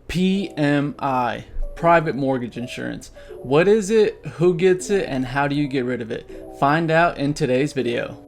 PMI, private mortgage insurance. What is it, who gets it, and how do you get rid of it? Find out in today's video.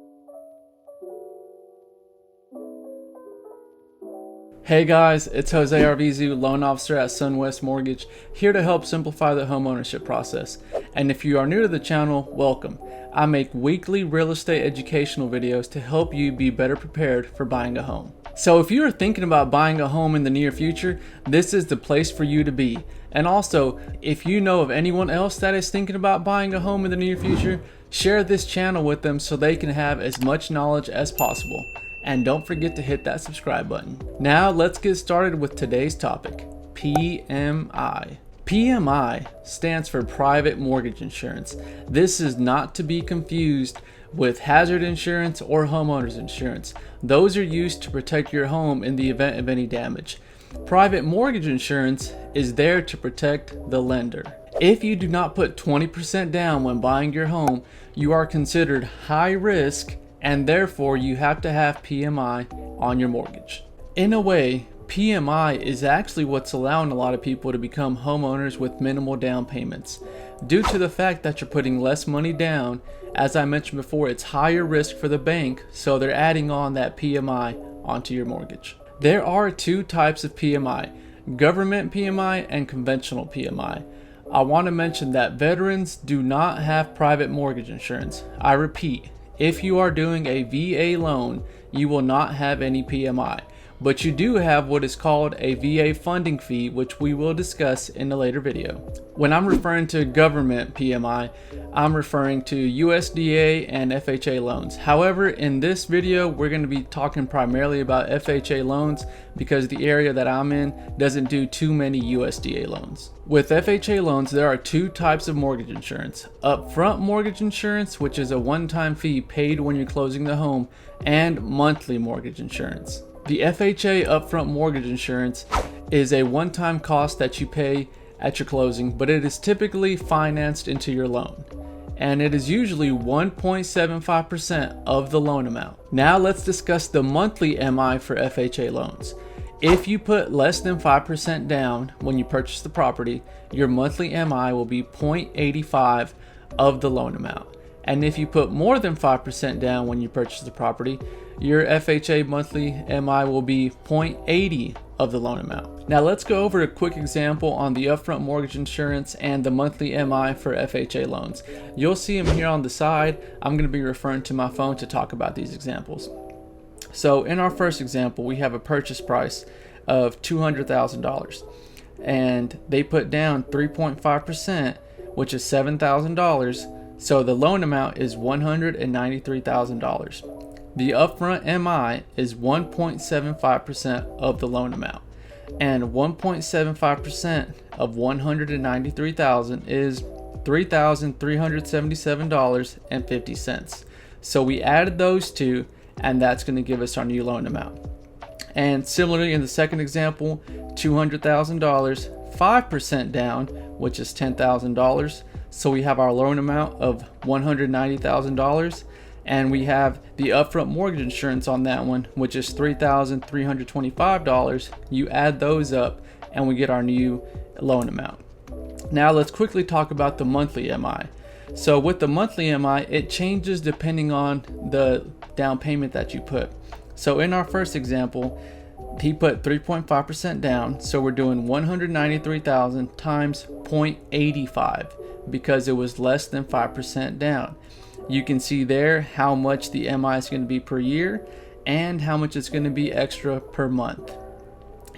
Hey guys, it's Jose Arvizu, loan officer at Sunwest Mortgage, here to help simplify the homeownership process. And if you are new to the channel, welcome. I make weekly real estate educational videos to help you be better prepared for buying a home. So if you are thinking about buying a home in the near future, this is the place for you to be. And also, if you know of anyone else that is thinking about buying a home in the near future, share this channel with them so they can have as much knowledge as possible. And don't forget to hit that subscribe button. Now let's get started with today's topic, PMI. PMI stands for private mortgage insurance. This is not to be confused with hazard insurance or homeowners insurance. Those are used to protect your home in the event of any damage. Private mortgage insurance is there to protect the lender. If you do not put 20% down when buying your home, you are considered high risk, and therefore you have to have PMI on your mortgage. In a way, PMI is actually what's allowing a lot of people to become homeowners with minimal down payments. Due to the fact that you're putting less money down, as I mentioned before, it's higher risk for the bank, so they're adding on that PMI onto your mortgage. There are two types of PMI, government PMI and conventional PMI. I want to mention that veterans do not have private mortgage insurance. I repeat, if you are doing a VA loan, you will not have any PMI, but you do have what is called a VA funding fee, which we will discuss in a later video. When I'm referring to government PMI, I'm referring to USDA and FHA loans. However, in this video, we're going to be talking primarily about FHA loans because the area that I'm in doesn't do too many USDA loans. With FHA loans, there are two types of mortgage insurance. Upfront mortgage insurance, which is a one-time fee paid when you're closing the home, and monthly mortgage insurance. The FHA upfront mortgage insurance is a one-time cost that you pay at your closing, but it is typically financed into your loan, and it is usually 1.75% of the loan amount. Now let's discuss the monthly MI for FHA loans. If you put less than 5% down when you purchase the property, your monthly MI will be 0.85 of the loan amount. And if you put more than 5% down when you purchase the property, your FHA monthly MI will be 0.80 of the loan amount. Now let's go over a quick example on the upfront mortgage insurance and the monthly MI for FHA loans. You'll see them here on the side. I'm going to be referring to my phone to talk about these examples. So in our first example, we have a purchase price of $200,000 and they put down 3.5%, which is $7,000. So the loan amount is $193,000. The upfront MI is 1.75% of the loan amount, and 1.75% of $193,000 is $3,377.50. So we added those two, and that's going to give us our new loan amount. And similarly, in the second example, $200,000, 5% down, which is $10,000. So we have our loan amount of $190,000, and we have the upfront mortgage insurance on that one, which is $3,325. You add those up and we get our new loan amount. Now let's quickly talk about the monthly MI. So with the monthly MI, it changes depending on the down payment that you put. So in our first example, he put 3.5% down, so we're doing $193,000 times 0.85 because it was less than 5% down. You can see there how much the MI is going to be per year and how much it's going to be extra per month.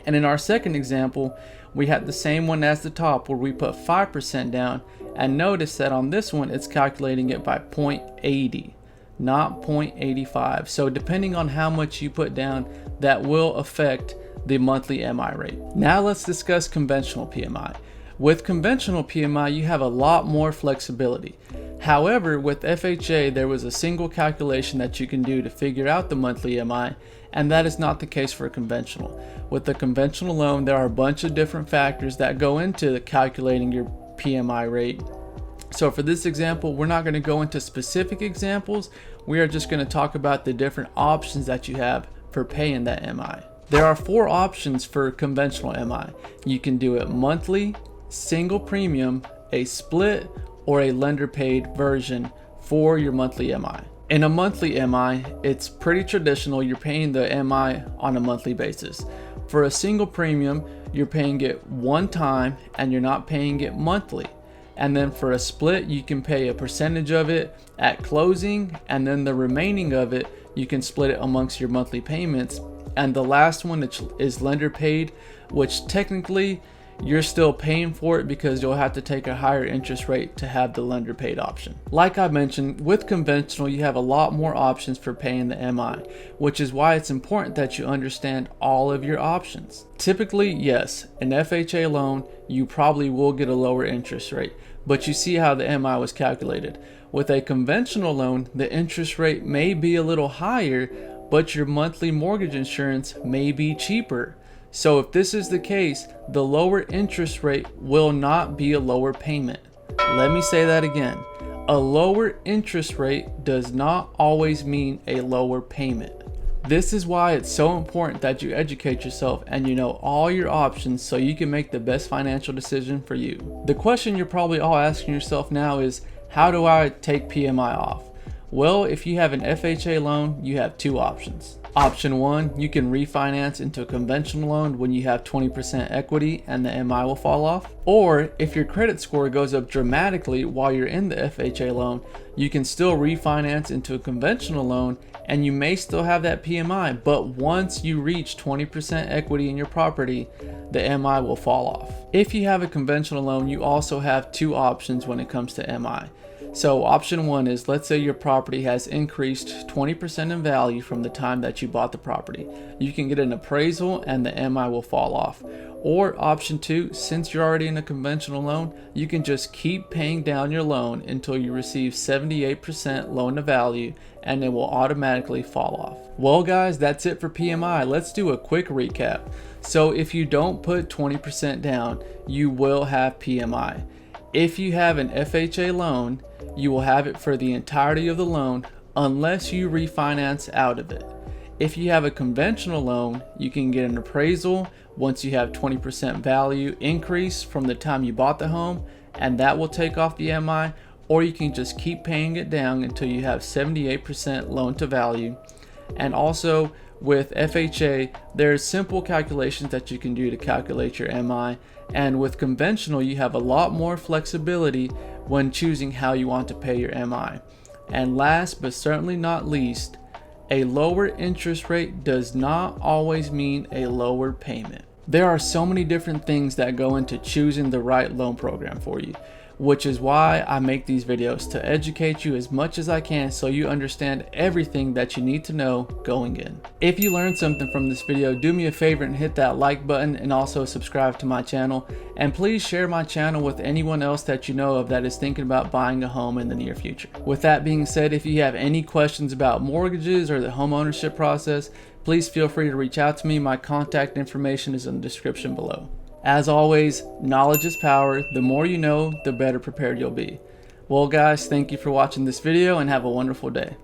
And in our second example, we had the same one as the top where we put 5% down, and notice that on this one it's calculating it by 0.80, not 0.85. So depending on how much you put down, that will affect the monthly MI rate. Now let's discuss conventional PMI. With conventional PMI, you have a lot more flexibility. However, with FHA, there was a single calculation that you can do to figure out the monthly MI, and that is not the case for a conventional. With a conventional loan, there are a bunch of different factors that go into calculating your PMI rate. So for this example, we're not going to go into specific examples. We are just going to talk about the different options that you have for paying that MI. There are 4 options for conventional MI. You can do it monthly, single premium, a split, or a lender paid version for your monthly MI. In a monthly MI, it's pretty traditional. You're paying the MI on a monthly basis. For a single premium, you're paying it one time and you're not paying it monthly. And then for a split, you can pay a percentage of it at closing, and then the remaining of it, you can split it amongst your monthly payments. And the last one is lender paid, which technically you're still paying for it because you'll have to take a higher interest rate to have the lender paid option. Like I mentioned, with conventional, you have a lot more options for paying the MI, which is why it's important that you understand all of your options. Typically, yes, an FHA loan, you probably will get a lower interest rate, but you see how the MI was calculated. With a conventional loan, the interest rate may be a little higher, but your monthly mortgage insurance may be cheaper. So if this is the case, the lower interest rate will not be a lower payment. Let me say that again. A lower interest rate does not always mean a lower payment. This is why it's so important that you educate yourself and you know all your options so you can make the best financial decision for you. The question you're probably all asking yourself now is, how do I take PMI off? Well, if you have an FHA loan, you have 2 options. Option 1, you can refinance into a conventional loan when you have 20% equity and the MI will fall off. Or if your credit score goes up dramatically while you're in the FHA loan, you can still refinance into a conventional loan and you may still have that PMI, but once you reach 20% equity in your property, the MI will fall off. If you have a conventional loan, you also have 2 options when it comes to MI. So option 1 is, let's say your property has increased 20% in value from the time that you bought the property. You can get an appraisal and the MI will fall off. Or option 2, since you're already in a conventional loan, you can just keep paying down your loan until you receive 78% loan to value and it will automatically fall off. Well guys, that's it for PMI. Let's do a quick recap. So if you don't put 20% down, you will have PMI. If you have an FHA loan, you will have it for the entirety of the loan unless you refinance out of it. If you have a conventional loan, you can get an appraisal once you have 20% value increase from the time you bought the home, and that will take off the MI, or you can just keep paying it down until you have 78% loan to value. And also with FHA, there's simple calculations that you can do to calculate your MI, and with conventional, you have a lot more flexibility when choosing how you want to pay your MI. And last but certainly not least, a lower interest rate does not always mean a lower payment. There are so many different things that go into choosing the right loan program for you, which is why I make these videos, to educate you as much as I can so you understand everything that you need to know going in. If you learned something from this video, do me a favor and hit that like button and also subscribe to my channel. And please share my channel with anyone else that you know of that is thinking about buying a home in the near future. With that being said, if you have any questions about mortgages or the home ownership process, please feel free to reach out to me. My contact information is in the description below. As always, knowledge is power. The more you know, the better prepared you'll be. Well guys, thank you for watching this video and have a wonderful day.